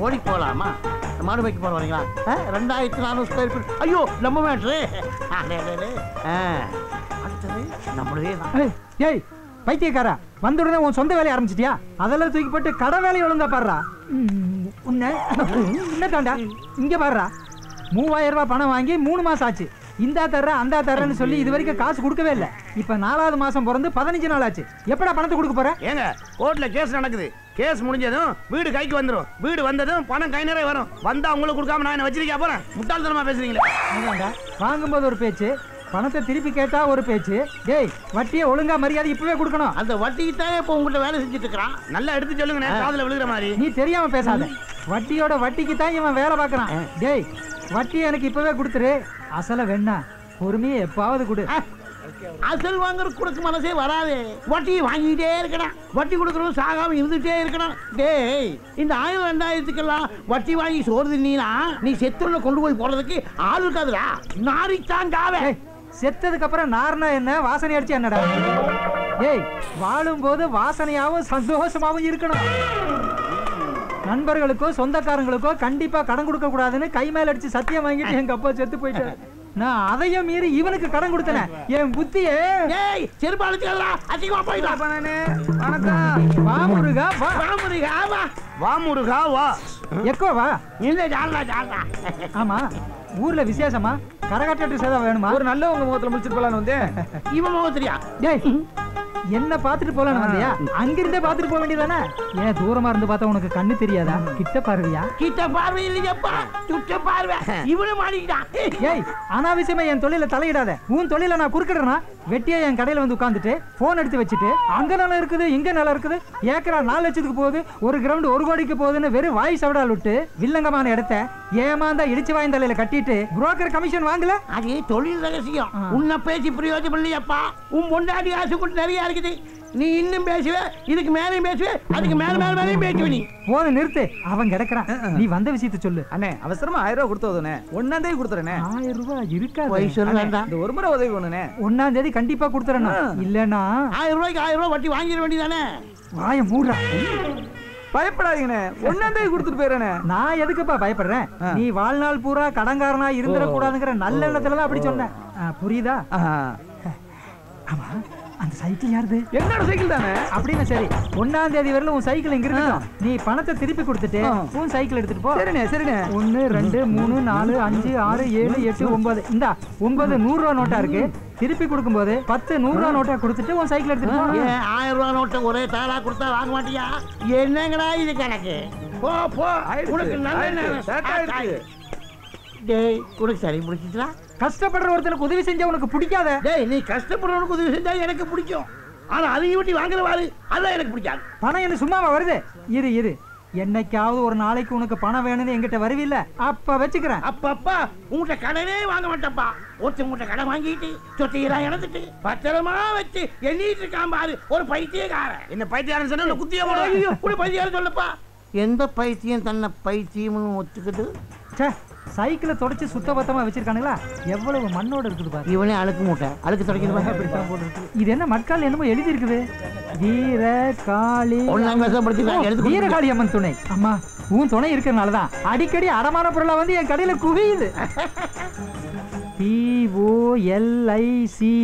ஓடி போகலாமா? மாடு வைக்க போகிறீங்களா? 2400 ஸ்கொயர் ஃபீட். ஐயோ நம்ம மேட்ரு. அடுத்தது நம்மளே தான். ஏய் பைத்தியக்காரா, வந்த உடனே உன் சொந்த வேலையை ஆரம்பிச்சிட்டியா? அதெல்லாம் தூக்கி போட்டு கடை வேலையை ஒழுங்கா பாடுறா. உன்ன தாண்டா இங்க பாடுறா. 3000 ரூபாய் பணம் வாங்கி 3 மாசம் ஆச்சு. இந்தா தர்ற அந்த தர்றன்னு சொல்லி இது வரைக்கும் காசு கொடுக்கவே இல்லை. இப்ப 4வது மாசம் பிறந்து 15 நாள் ஆச்சு. எப்படா பணத்தை கொடுக்க போற? ஏங்க கோர்ட்ல கேஸ் நடக்குது. கேஸ் முடிஞ்சதும் வீடு கைக்கு வந்துடும். வீடு வந்ததும் பணம் கை நிறைய வரும். வந்தா உங்களுக்கு கொடுக்காம நான் என்ன வச்சிருக்கா போறேன்? முட்டாள்தனமா பேசுறீங்களே. வாங்கும்போது ஒரு பேச்சு, பணத்தை திருப்பி கேட்டா ஒரு பேச்சு. டேய் வட்டியை ஒழுங்கா மரியாதை இப்பவே கொடுக்கணும். அந்த வட்டிக்கு தான் இப்போ உங்கள்கிட்ட வேலை செஞ்சுட்டு இருக்கிறான். நல்லா எடுத்து சொல்லுங்க, காதுல விழுகிற மாதிரி. நீ தெரியாம பேசாத. வட்டியோட வட்டிக்கு தான் இவன் வேலை பார்க்கறான். டேய் வட்டி எனக்கு இப்பவே கொடுத்துரு. அசல வேணா பொறுமையை எப்பாவது கொடு. அசல் வாங்குற கொடுக்க மனசே வராது. வட்டி வாங்கிட்டே இருக்கணும். வட்டி கொடுக்கறதும் சாகாம இருந்துட்டே இருக்கணும். டேய் இந்த 1000 2000க்கெல்லாம் வட்டி வாங்கி சோறு தின்னா நீ செத்துள்ள கொண்டு போய் போறதுக்கு ஆள் இருக்காதுடா. நாரித்தான் காவே. செத்ததுக்கு அப்புறம் நார்னா என்ன, வாசனை அடிச்சு என்னடா? டேய் வாழும் போது வாசனையாவும் சந்தோஷமாவும் இருக்கணும். நண்பர்களுக்கோ சொந்தக்காரங்களுக்கோ கண்டிப்பா கடன் கொடுக்க கூடாதுன்னு கை மேல அடிச்சு சத்தியம் வாங்கிட்டு எங்க அப்பா செத்து போயிட்டாரு. நான் அதையும் மீறி இவனுக்கு கடன் கொடுத்தேன். என் புத்தியே ஆமா ஊர்ல விசேஷமா கரகாட்ட சேதா வேணுமா? ஒரு நல்ல உங்க முகத்துல முடிச்சுட்டு போலான்னு வந்து இவன் முகத்திரியா? என்ன பாத்துட்டு போலாம் வந்தியா? அங்கிருந்தே பாத்துட்டு போக வேண்டியதானே? ஏன் தூரமா இருந்து பார்த்தா உனக்கு கண்ணு தெரியாதா? கிட்ட பார்வையா? கிட்ட பார்வை இல்லையப்பா, சுட்ட பார்வை. இவனு மாட்டிக்கிட்டான். ஏய் அனாவசியமா என் தொழில தலையிடாத. உன் தொழில நான் குறுக்கிடுறேனா? வெட்டியா என் கடையில வந்து உட்காந்துட்டு போன் எடுத்து வச்சுட்டு அங்க நல்லா இருக்குது இங்க நல்லா இருக்குது, ஏக்கரா 4 லட்சத்துக்கு போகுது, ஒரு கிரவுண்ட் 1 கோடிக்கு போகுதுன்னு வெறும் வாய் சவடால் விட்டு வில்லங்கமான இடத்த ஏமாந்தா இடிச்சு வாய்ந்த தலையில கட்டிட்டு புரோக்கர் கமிஷன் வாங்கல. அது தொழில் ரகசியம். உன்னை பேசி பிரயோஜனம் இல்லையப்பா. உன் பொண்டாடி ஆசை கூட நிறைய இருக்குது. நீ இன்னும் பேசுவே, இதுக்கு மேலேயும் பேசுவே, அதுக்கு மேல மேல மேலேயும் பேசுவே. நீ போத நிறுத்து. அவன் கிடக்குறான். நீ வந்த விஷயத்தை சொல்லு. அண்ணே அவசரமா 1000 ரூபாய் கொடுத்தோதே. 1ஆம் தேதி கொடுத்துறேனே. 1000 ரூபாய் இருக்கா? இந்த ஒரு முறை உதவி பண்ணுனே. 1ஆம் தேதி கண்டிப்பா கொடுத்துறேன். இல்லனா 1000 ரூபாய்க்கு 1000 ரூபாய் வட்டி வாங்கிட வேண்டியதானே? வாய மூடுடா. பயப்படாதீங்கண்ணே, 1ஆம் தேதி கொடுத்துட்டு போயிறேனே. நான் எதுக்குப்பா பயப்படுறேன்? நீ வாழ்நாள் பூரா கடன்காரனா இருந்துட கூடாதுங்கிற நல்ல எண்ணத்துல தான் அப்படி சொன்னேன். புரியுதா? ஆமா அந்த சைக்கிள் யாருது? என்னோட சைக்கிள் தானே. அப்படின்னு சரி, 1ஆம் தேதி வரல உன் சைக்கிள் இங்க இருக்கட்டும். நீ பணத்தை திருப்பி கொடுத்துட்டு உன் சைக்கிள் எடுத்துட்டு போ. சரிண்ணே சரிண்ணே. 1 2 3 4 5 6 7 8 9 இந்த 9 100 ரூபா நோட்டா இருக்கு. திருப்பி கொடுக்கும்போது 10 100 ரூபா நோட்டா கொடுத்துட்டு உன் சைக்கிள் எடுத்துட்டு போ. 1000 ரூபா நோட்டை ஒரே தாளா கொடுத்தா வாங்க மாட்டியா? என்னங்கடா இது கணக்கு? போ போ. உனக்கு நல்ல டேய் உனக்கு சரி முடிச்சிட்டா? கஷ்டப்படுற ஒருத்தனுக்கு உதவி செஞ்சா உனக்கு பிடிக்காத? டேய் நீ கஷ்டப்படுறவனுக்கு உதவி செஞ்சா எனக்கு பிடிக்கும். ஆனா அதையும் விட்டு வாங்குறவாரு அதான் எனக்கு பிடிக்காது. பணம் என்ன சும்மாவா வருது? இரு இரு, என்னைக்காவது ஒரு நாளைக்கு உனக்கு பணம் வேணும்னு என்கிட்ட வருவில்ல, அப்ப வச்சுக்கிறேன். அப்பா உங்கள்கிட்ட கடனே வாங்க மாட்டப்பா. ஒருத்தவங்கிட்ட கடன் வாங்கிட்டு சொத்தையெல்லாம் இழந்துட்டு பத்திரமா வச்சு எண்ணிட்டு இருக்கான் பாரு ஒரு பைத்தியக்காரன். என்ன பைத்தியாரன் சொன்ன குத்தியா போட பைத்தியாரன் சொல்லப்பா. எந்த பைத்தியம் தன்னை பைத்தியம்னு ஒத்துக்கிட்டு சைக்கிளை தொடச்சு சுத்தபத்தமா வச்சிருக்கானுங்களா? எவ்வளவு மண்ணோட இருக்குது பாரு. இவனே அழுக்கு மூட்டை அழுக்கு தொடக்கணும். அப்படித்தான் போட்டு இருக்குது. இது என்ன மட்கால் என்னமோ எழுதி இருக்குது. வீரகாளி வீரகாளி அம்மன் துணை. அம்மா உன் துணை இருக்கிறதுனாலதான் அடிக்கடி அடமான பொருளா வந்து என் கடையில குவியுது. POLICE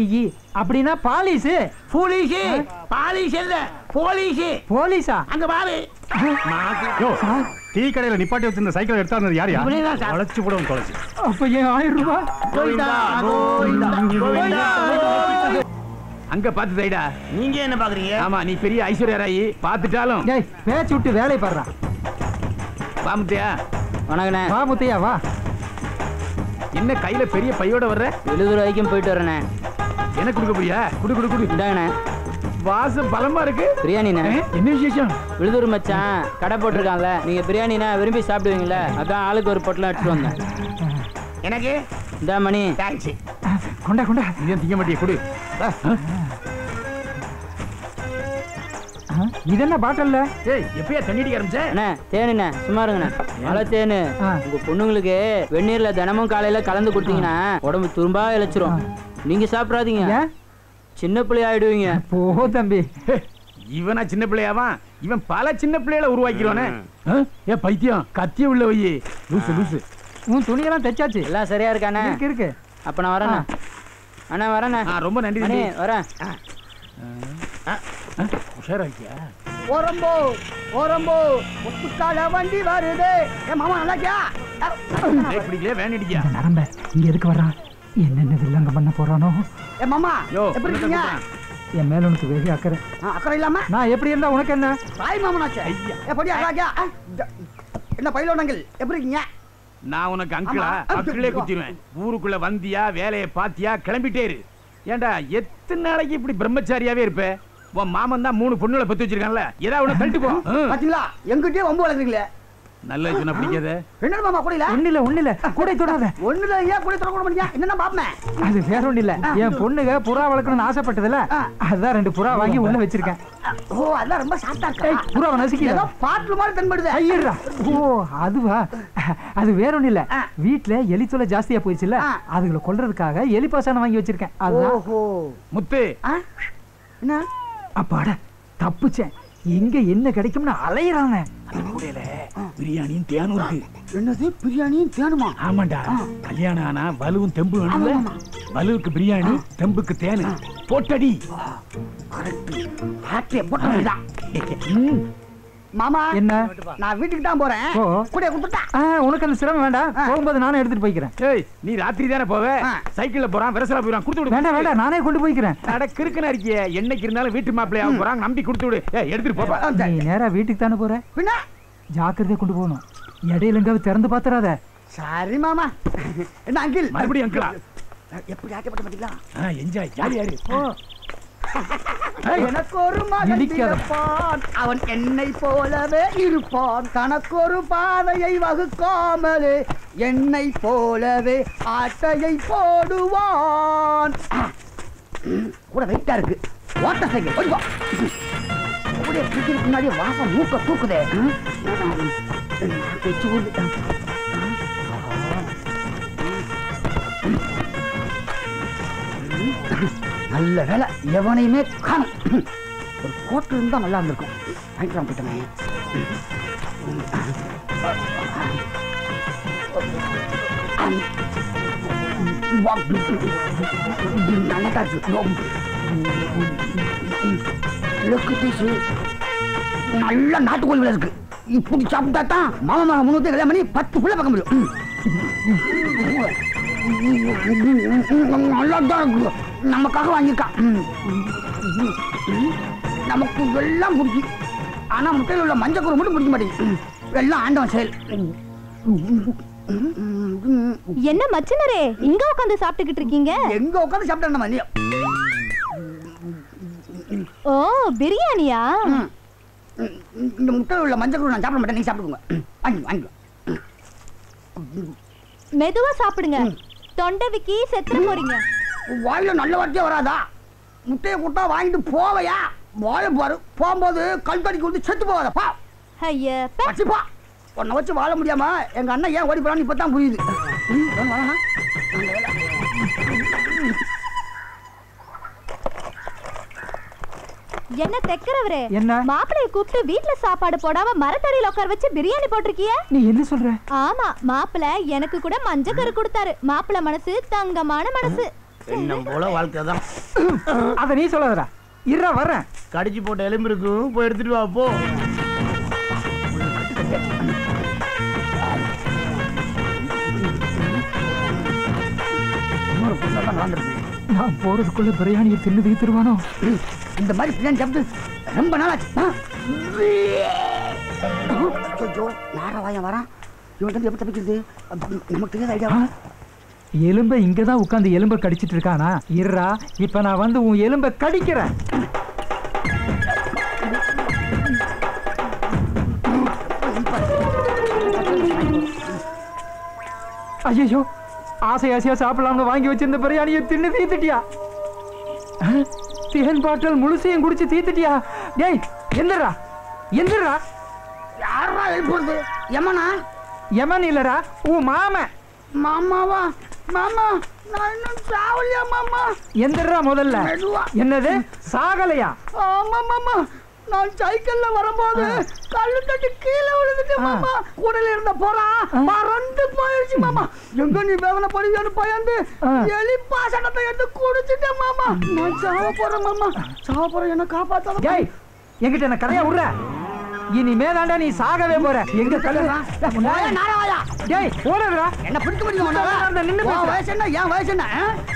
அப்படின்னா பாலிஸ். போலீஸ் பாலிஸ் இல்ல போலீஸ். போலீஸா? அங்க பாரு. டீ கடையில நிப்பாட்டி வச்சிருந்த சைக்கிள் எடுத்தாருந்தது யார்? அழைச்சு போடுவோம் தொலைச்சு. அப்ப ஏன் 1000 ரூபாய்? அங்க பாத்து தைடா. நீங்க என்ன பாக்குறீங்க? ஆமா நீ பெரிய ஐஸ்வர்யா ராயி பாத்துட்டாலும் பேச்சு விட்டு வேலை பாடுறா. வா முத்தையா. வணக்கண்ணே. வா முத்தையா வா. என்ன கையில பெரிய பையோட வர்ற? 70 ரூபாய்க்கும் போயிட்டு வரேண்ணே. என்ன குடுக்க போறியா? குடு குடு குடு. இந்தாங்கண்ணே. வாசம் பலமா இருக்கு. பிரியாணிண்ணே. என்ன விசேஷம்? விழுதூர் மச்சான் கடை போட்டிருக்கான்ல, நீங்க பிரியாணினா விரும்பி சாப்பிடுவீங்கள, அதான் ஆளுக்கு ஒரு பொட்டலாம் எடுத்துட்டு வந்தேன். எனக்கு இந்த மணி தேங்க்ஸ். கொண்டா கொண்டா. நீ திங்க மாட்டிய குடு. இது என்ன பாட்டில்ல? ஏய் எப்பயா தண்ணி அடிக்க ஆரம்பிச்சே? அண்ணே தேனுண்ணே சும்மா இருங்கண்ணே. மழை தேனு. உங்க பொண்ணுங்களுக்கு வெந்நீர்ல தினமும் காலையில கலந்து கொடுத்தீங்கன்னா உடம்பு துரும்பா இழைச்சிரும். நீங்க சாப்பிடாதீங்க, சின்ன பிள்ளை ஆயிடுவீங்க. போ தம்பி. இவனா சின்ன பிள்ளையாவான்? இவன் பல சின்ன பிள்ளைகளை உருவாக்கிடுவானே. ஏன் பைத்தியம், கத்திய உள்ள வையே. லூசு லூசு. உன் துணியெல்லாம் தைச்சாச்சு? எல்லாம் சரியா இருக்கானே? இருக்கு. அப்ப நான் வரேண்ணா. அண்ணா வரேண்ணா. ரொம்ப நன்றி தம்பி. வரேன். உஷாராக்கியா? ஓரம்போ ஓரம்போ முத்துக்கால வண்டி வருது. ஏ மாமா நல்லாக்கியா? பிடிக்கல வேன் அடிக்கியா? நரம்ப இங்க எதுக்கு வர்றான்? என்னென்ன வில்லங்க பண்ண போறானோ? ஏ மாமா எப்படி இருக்கீங்க? என் மேல உனக்கு வெகு அக்கறை. அக்கறை இல்லாம நான் எப்படி இருந்தா உனக்கு என்ன? தாய் மாமனாச்சே. ஏ பொடி நல்லாக்கியா? என்ன பைலோனங்கள் எப்படி இருக்கீங்க? நான் உனக்கு அங்கிளா? அங்கிளே குத்திடுவேன். ஊருக்குள்ள வந்தியா, வேலையை பாத்தியா, கிளம்பிட்டே இரு. ஏண்டா எத்தனை நாளைக்கு இப்படி பிரம்மச்சாரியாவே இருப்ப? உன் மாமன் தான் 3 பொண்ணுகளை பெத்து வச்சிருக்கான்ல, ஏதாவது உன தள்ளிட்டு போ. பாத்தீங்களா எங்கிட்டே வம்பு வளர்க்குறீங்களே. நல்ல சொன்ன பிடிக்காத. என்ன மாமா கூடையில? ஒண்ணுல கூட தொடாத. ஒண்ணுல ஏன் கூட தொட மாட்டீங்க? என்னன்னா பாப்பமே. அது வேற ஒண்ணு இல்ல. என் பொண்ணுக புறா வளர்க்கணும்னு ஆசைப்பட்டதுல அதான் 2 புறா வாங்கி உள்ள வச்சிருக்கேன். ஓ அதெல்லாம் ரொம்ப சாஃப்ட்டா இருக்கு. புறாவை நசுக்கில. ஏதோ பாட்ல மாதிரி தென்படுது. ஐயடா. ஓ அதுவா? அது வேற ஒண்ணு இல்ல. வீட்ல எலி தொல்லை ஜாஸ்தியா போயிடுச்சுல, அதுகளை கொல்றதுக்காக எலி பாசானம் வாங்கி வச்சிருக்கேன். அதுதான். ஓஹோ முத்து. என்ன? அப்பாடா தப்புச்சேன். எங்க என்ன கிடைக்கும்னு அலையறானே. பிரியாணியும் தேனும் இருக்கு. என்னது பிரியாணியும் தேனுமா? ஆமாண்டா. கல்யாணம் ஆனா வலுவும் தெம்பு வேணும்ல. வலுவுக்கு பிரியாணி, தெம்புக்கு தேனு. போட்டடி. கரெக்ட். ஹாட்டே போட்டடா. மாமா என்ன? நான் வீட்டுக்கு தான் போறேன். கூட குடுத்தா. உனக்கு அந்த சிரமம் வேண்டாம். போகும்போது நானே எடுத்துட்டு போய்க்கிறேன். ஏய் நீ ராத்திரி தானே போவே? சைக்கிள்ல போறான், விரசலா போறான். கொடுத்து விடு. வேண்டாம் நானே கொண்டு போய்க்கிறேன். அட கிறுக்கனா இருக்கியே. என்னைக்கு இருந்தாலும் வீட்டு மாப்பிளையா போறாங்க, நம்பி கொடுத்து விடு. ஏய் எடுத்துட்டு போப்பா. நீ நேரா வீட்டுக்கு தானே போற? பின்ன ஜாக்கிரதையா கொண்டு போகணும். இடையில எங்காவது திறந்து பாத்துறாத. சரி மாமா. என்ன அங்கிள்? மறுபடியும் அங்கிளா? எப்படி ஆட்டப்பட்ட பாத்தீங்களா? என்ஜாய் ஜாலியா இரு. எனக்கு ஒரு மகன் பிறப்பான், அவன் என்னை போலவே இருப்பான். தனக்கு ஒரு பாதையை வகுக்காமலே என்னை போலவே ஆட்டையை போடுவான். கூட வெயிட்டா இருக்கு. ஓட்ட சைக்கிள் ஓடிவா. கூட பிடிக்கிறதுக்கு முன்னாடி வாசம் மூக்க தூக்குதே. நல்ல வேலை எவனையுமே காணும். ஒரு கோட்டு இருந்தா நல்லா இருந்திருக்கும். வாங்கிக்கலாம் போயிட்டமே. நல்லா இருக்கு. நல்ல நாட்டுக்கோழி விலை இருக்கு. இப்படி சாப்பிட்டா தான் மாமா 300 கல்யாணம் பண்ணி 10 புள்ள பார்க்க முடியும். நல்லாதான் இருக்கு. நமக்காக வாங்கியிருக்கான். நமக்கு எல்லாம் பிடிச்சி. ஆனா முட்டையில் உள்ள மஞ்சள் மட்டும் பிடிக்க மாட்டேங்குது. எல்லாம் ஆண்டவன் செயல். என்ன மச்சனரே இங்க உட்காந்து சாப்பிட்டுக்கிட்டு இருக்கீங்க? எங்க உட்காந்து சாப்பிட்டா மதியம். ஓ பிரியாணியா? இந்த முட்டையில் உள்ள மஞ்சள் நான் சாப்பிட மாட்டேன். நீங்க சாப்பிடுங்க. வாங்கி வாங்கி மெதுவா சாப்பிடுங்க. தொண்டை விக்கி செத்துற போறீங்க. வாயில நல்ல வார்த்தையே வராதா? முட்டையை கூட்டா வாங்கிட்டு போவையா? வாய பாரு. போகும்போது கல் தடிக்கு வந்து செத்து போவாதப்பா. ஐயா பச்சிப்பா. உன்னை வச்சு வாழ முடியாம எங்க அண்ணன் ஏன் ஓடி போறான்னு இப்பதான் புரியுது. என்ன தெக்கறவரே? என்ன? மாப்பிளைய கூப்பிட்டு வீட்ல சாப்பாடு போடாம மரத்தடியில உட்கார வச்சு பிரியாணி போட்டிருக்கிய? நீ என்ன சொல்ற? ஆமா மாப்பிளை எனக்கு கூட மஞ்சக்கரு கொடுத்தாரு. மாப்பிளை மனசு தங்கமான மனசு. என்ன போல வாழ்க்கை தான். அத நீ சொல்லாதடா. இருடா வரேன். கடிச்சு போட்ட எலும்பு இருக்கும். போய் எடுத்துட்டு வா போ. நான் போறதுக்குள்ள பிரியாணியை தின்னு தீத்துருவானோ? இந்த மாதிரி பிரியாணி சாப்பிட்டு ரொம்ப நாளாச்சு. நாரவாயம் வரான். இவன் எப்படி தப்பிக்கிறது? நமக்கு தெரியாத ஐடியா. எலும்ப இங்கதான் உட்காந்து எலும்ப கடிச்சிட்டு இருக்கானா? இருடா இப்ப நான் வந்து உன் எலும்ப கடிக்கிறேன். ஐயோ ஆசையா சாப்பிடலாம்னு வாங்கி வச்சிருந்த பிரியாணியை தின்னு தீத்துட்டியா? தேன் பாட்டல் முழுசையும் குடிச்சு தீத்துட்டியா? டேய் எந்திரா எந்திரா. யாரா எழுப்புறது? யமனா? யமன் இல்லடா உன் மாமன். மாமாவா? மாமா நான் இன்னும் சாவலையா மாமா? எந்திரா முதல்ல. என்னது சாகலையா? ஆமா மாமா நான் சைக்கிள்ல வரும்போது கல்லு தட்டி கீழே விழுந்துட்டு மாமா. கூடல இருந்த போறா பறந்து போயிடுச்சு மாமா. எங்க நீ வேவன போறியோன்னு பயந்து எலி பாசனத்தை எடுத்து குடிச்சிட்டேன் மாமா. நான் சாவ போறேன் மாமா. சாவ போறேன், என்ன காப்பாத்தாத. டேய் என்கிட்ட என்ன கதையா விடுற? இனிமேதாண்டா நீ சாகவே போற. எங்க கல்லுடா? டேய் ஓடுறா. என்ன பிடிக்க முடியுமா? நின்னு வயசு என்ன? என் வயசு என்ன?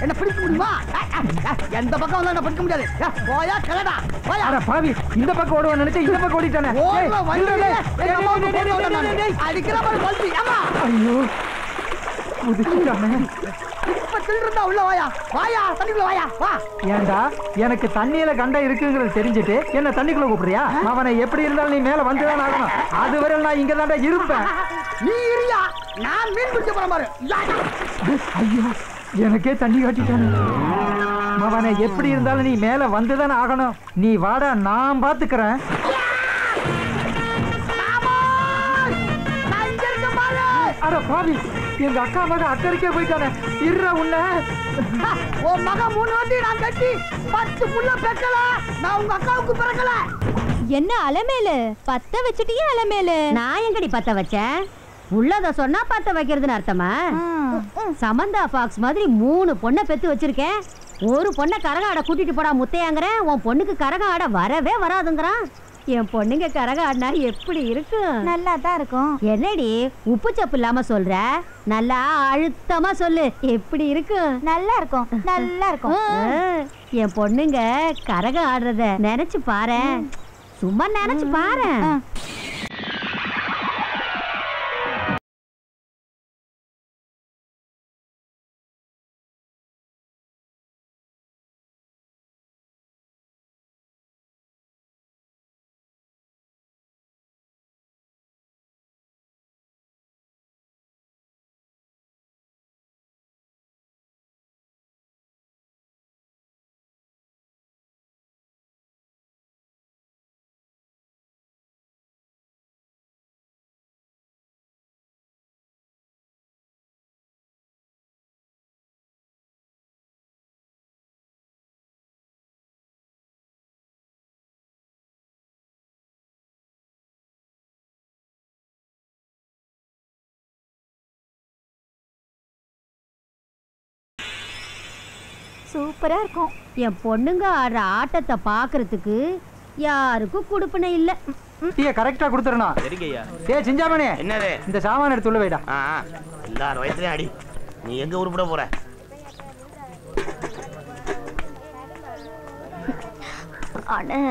என்ன பிடிக்க முடியுமா? எந்த பக்கம் வந்தா என்ன பிடிக்க முடியாது. போயா கிளடா போயா. அட பாவி, இந்த பக்கம் ஓடுவான்னு நினைச்சா இந்த பக்கம் ஓடிட்டானே. அடிக்கிற மாதிரி பல்பி. ஐயோ புதுக்கிட்டானே. இப்ப தில்றா உள்ள வாயா. வாயா தண்ணிக்குள்ள வாயா. வா. ஏண்டா எனக்கு தண்ணியில கண்ட இருக்குங்கிறது தெரிஞ்சுட்டு என்ன தண்ணிக்குள்ள கூப்பிடுறியா? அவனை எப்படி இருந்தாலும் நீ மேல வந்துதான் ஆகணும். அதுவரை நான் இங்க தாண்டா இருப்பேன். நீ இரியா, நான் மீன் பிடிக்க போறேன் பாரு. ஐயோ எனக்கே தண்ணி காட்டிட்டானே. அவனை எப்படி இருந்தாலும் நீ மேல வந்துதான் ஆகணும். நீ வாடா, நான் பாத்துக்கிறேன். அட பாவி, எங்க அக்கா மகன் அக்கறைக்கே போயிட்டானே. இருற உன்ன உன் மகன் 3 வண்டி நான் கட்டி 10 புள்ள பெக்கல. நான் உங்க அக்காவுக்கு பிறக்கல. என்ன அலமேலு பத்த வச்சுட்டியே அலமேலு? நான் எங்கடி பத்த வச்சேன்? உள்ளத சொன்னா பத்த வைக்கிறதுன்னு அர்த்தமா? சமந்தா பாக்ஸ் மாதிரி 3 பொண்ணை பெத்து வச்சிருக்கேன். ஒரு பொண்ணை கரக ஆட கூட்டிட்டு போடா முத்தையாங்கிறேன். உன் பொண்ணுக்கு கரக ஆட வரவே வராதுங்கிறான். என் பொண்ணுங்க கரக ஆடினா எப்படி இருக்கும்? நல்லா தான் இருக்கும். என்னடி உப்பு சப்பு இல்லாம சொல்ற? நல்லா அழுத்தமா சொல்லு, எப்படி இருக்கும்? நல்லா இருக்கும், நல்லா இருக்கும். என் பொண்ணுங்க கரக ஆடுறத நினைச்சு பாரு, சும்மா நினைச்சு பாரு. சூப்பரா இருக்கும். என் பொண்ணுங்க ஆடுற ஆட்டத்தை பாக்குறதுக்கு யாருக்கும் கொடுப்பனை இல்ல. டீ கரெக்டா கொடுத்துறணும். சரிங்கய்யா. ஏய் சிஞ்சாமணி, என்னது? இந்த சாமான எடுத்து உள்ள வைடா. எல்லாரும் வயசுலயும் அடி. நீ எங்க உருப்பட போற? அண்ணே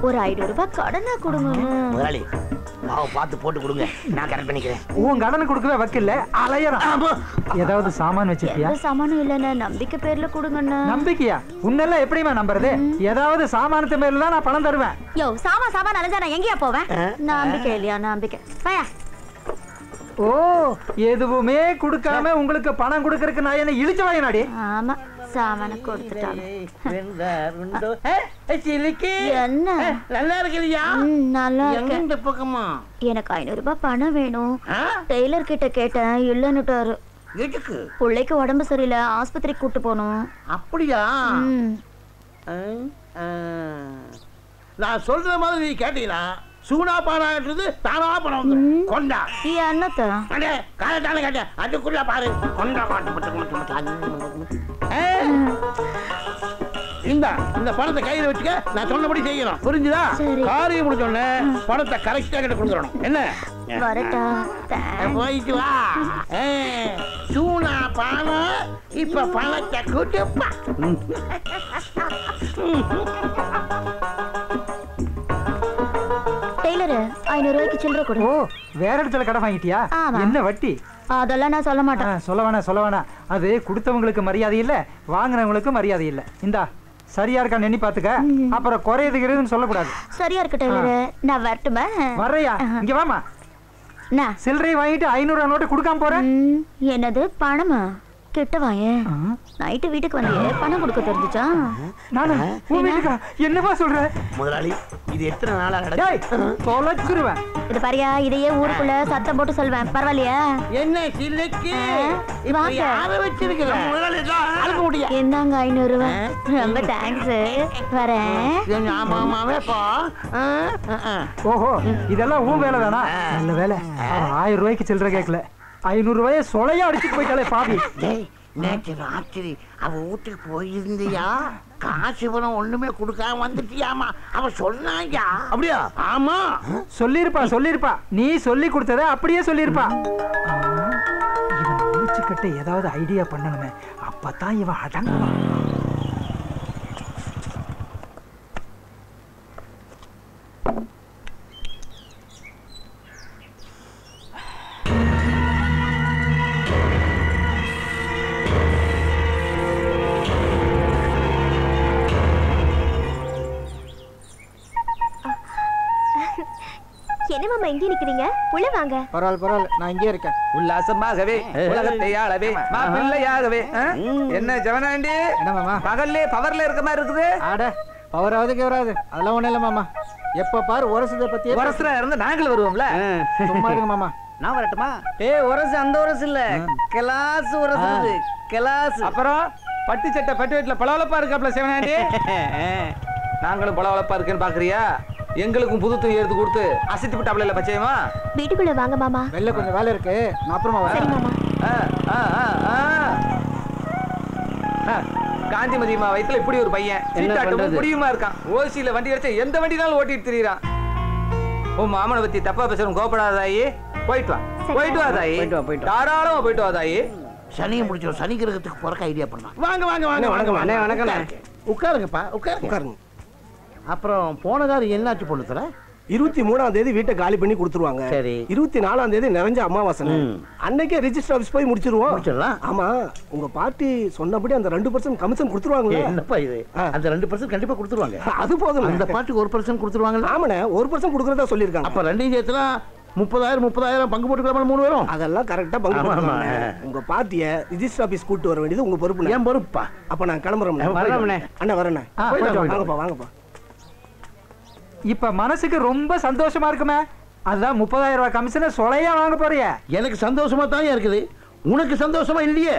ஒரு 500 ரூபாய் கடனா கொடுங்க. முதலாளி பார்த்து போட்டு கொடுங்க, நான் கரெக்ட் பண்ணிக்கிறேன். உன் கடனை கொடுக்கவே வக்கில்ல, அலையறான். ஏதாவது சாமான் வச்சிருக்கியா? சாமானும் இல்லண்ணே, நம்பிக்கை பேர்ல கொடுங்கண்ணா. நம்பிக்கையா? உன்னெல்லாம் எப்படிமா நம்புறது? ஏதாவது சாமானத்து மேல தான் நான் பணம் தருவேன். யோ சாமான் அலைஞ்சா நான் எங்கயா போவேன்? நம்பிக்கை இல்லையா? நம்பிக்கை பயா. ஓ, எதுவுமே கொடுக்காம உங்களுக்கு பணம் கொடுக்கறதுக்கு நான் என்ன இழிச்ச வாங்கினாடி? ஆமா, சாமான கொடுத்துட்டாங்க. என்ன நல்லா இருக்கிறியா? நல்லா இருக்கு. இந்த பக்கமா எனக்கு 500 ரூபாய் பணம் வேணும். டெய்லர் கிட்ட கேட்டேன், இல்லன்னுட்டாரு. எதுக்கு? பிள்ளைக்கு உடம்பு சரியில்லை, ஆஸ்பத்திரிக்கு கூட்டு போகணும். அப்படியா? நான் சொல்ற மாதிரி நீ கேட்டீங்களா? சூனா பானான்றது தானா பணம் வந்து கொண்டா. என்னத்த காலத்தான கேட்ட அதுக்குள்ள பாரு கொண்டா இந்த பணத்தை கையில வச்சுக்க. நான் சொன்னபடி செய்யணும், புரிஞ்சுதா? காரியம் முடிச்சோடனே பணத்தை கரெக்டா கிட்ட கொடுத்துடணும். என்ன வரட்டா? போயிட்டு வா. சூனா பானா இப்ப பணத்தை கூட்டுப்பா. டெய்லர் 500 ரூபாய்க்கு சில்லறை கொடு. ஓ, வேற இடத்துல கடை வாங்கிட்டியா? என்ன வட்டி? அதெல்லாம் நான் சொல்ல மாட்டேன். சொல்ல வேணாம். அது கொடுத்தவங்களுக்கு மரியாதை இல்ல, வாங்குறவங்களுக்கு மரியாதை இல்ல. இந்தா சரியா இருக்கா எண்ணி பாத்துக்க, அப்புறம் குறையுதுன்னு சொல்லக்கூடாது. சரியா இருக்கு டெய்லர், நான் வரட்டுமா? வர்றையா? இங்க வாமா. சில்லறை வாங்கிட்டு 500 நோட்டு கொடுக்காம போறேன். என்னது பணமா? கிட்ட வாயே. நைட்டு வீட்டுக்கு வந்தியே, பணம் கொடுக்க தெரிஞ்சுச்சா? நானு உன் வீட்டுக்கா? என்னப்பா சொல்ற? முதலாளி இது எத்தனை நாளா தொலைச்சிருவேன். இது பாரியா, இதையே ஊருக்குள்ள சத்தம் போட்டு சொல்வேன், பரவாயில்லையா? என்ன சில்லுக்கு வாங்க. யார வச்சிருக்கல அழுக்க முடியா? என்னங்க 500 ரூபாய், ரொம்ப தேங்க்ஸ். வரேன். ஆமாவே பா. ஓஹோ, இதெல்லாம் ஊ வேலை தானா? நல்ல வேலை. 1000 ரூபாய்க்கு சில்லற கேட்கல, 500 ரூபாயை சொலையா அடிச்சுட்டு போயிட்டாலே பாவி. நேற்று ராத்திரி அவ வீட்டுக்கு போயிருந்தியா, காசு பணம் ஒண்ணுமே கொடுக்காம வந்துட்டியாமா. அவ சொன்னாயா? அப்படியா? ஆமா, சொல்லிருப்பா. நீ சொல்லி கொடுத்தத அப்படியே சொல்லிருப்பா. இவன் முடிச்சுக்கிட்ட ஏதாவது ஐடியா பண்ணணுமே, அப்பதான் இவன் அடங்குவான். என்ன மாமா இங்கே நிக்கிறீங்க? உள்ள வாங்க. பரவாயில்ல, நான் இங்கே இருக்கேன். உல்லாசமாகவே உலகத்தை ஆளவே மாப்பிள்ளையாகவே. என்ன ஜவனாண்டி, என்ன மாமா பகல்லே பவர்ல இருக்க மாதிரி இருக்குது? ஆட பவராவது கேவராது அதெல்லாம் ஒண்ணும் இல்ல மாமா. எப்ப பாரு உரசதை பத்தி உரசுறா இருந்து நாங்களும் வருவோம்ல. சும்மா இருங்க மாமா. நான் வரட்டுமா? உரசு அந்த உரசு இல்ல, கிளாஸ் உரசு. கிளாஸ். அப்புறம் பட்டு சட்டை பட்டு வீட்டுல பளவளப்பா இருக்காப்ல சிவனாண்டி. நாங்களும் பளவளப்பா இருக்குன்னு பாக்குறியா? எங்களுக்கும் புது துணி எடுத்து கொடுத்து அசைத்து விட்டாப்ல இல்ல பச்சையமா. வீட்டுக்குள்ள வாங்க மாமா. வெளில கொஞ்சம் வேலை இருக்கு, நான் அப்புறமா வரேன். சரி மாமா. காந்திமதியம்மா வயித்துல இப்படி ஒரு பையன் சீட்டாட்டும் புடியுமா இருக்கான். ஓசியில வண்டி அடிச்சா எந்த வண்டினாலும் ஓட்டிட்டு திரியறான். உன் மாமனை பத்தி தப்பா பேசுறோம், கோபப்படாதாயி. போயிட்டு வா தாயி. தாராளமா போயிட்டு வா தாயி. சனியை முடிச்சிடும். சனி கிரகத்துக்கு போறக்க ஐடியா பண்ணலாம். வாங்க வாங்க வாங்க. வணக்கம் வணக்கம். உட்காருங்கப்பா, உட்காருங்க. அப்புறம் போன காலம் என்னாச்சு பொண்ணுத்துல? 23ஆம் தேதி வீட்டை காலி பண்ணி கொடுத்துருவாங்க. சரி. 24ஆம் தேதி நிறைஞ்ச அமாவாசை. அன்னைக்கே ரெஜிஸ்டர் ஆபீஸ் போய் முடிச்சிருவோம். ஆமா, உங்க பார்ட்டி சொன்னபடி அந்த 2% கமிஷன் கொடுத்துருவாங்க. என்னப்பா இது? அந்த 2% கண்டிப்பா கொடுத்துருவாங்க. அது போதும். அந்த பார்ட்டிக்கு 1% கொடுத்துருவாங்க. ஆமாண்ணே, 1% கொடுக்கறதா சொல்லியிருக்காங்க. அப்ப ரெண்டையும் சேர்த்துனா 30,000 பங்கு போட்டுக்கலாம். 3 பேரும் அதெல்லாம் கரெக்டா பங்கு போட்டுக்கலாம். உங்க பார்ட்டிய ரெஜிஸ்டர் ஆபீஸ் கூட்டு வர வேண்டியது உங்க பொறுப்பு. ஏன் பொறுப்பா? அப்ப நான் கிளம்புறேன். அண்ணா வரேண்ணே. வாங்கப்பா. இப்ப மனசுக்கு ரொம்ப சந்தோஷமா இருக்குமே. அதுதான் 30,000 ரூபாய் கமிஷனை சொலையா வாங்க போறிய. எனக்கு சந்தோஷமா தான் இருக்குது, உனக்கு சந்தோஷமா இல்லையே.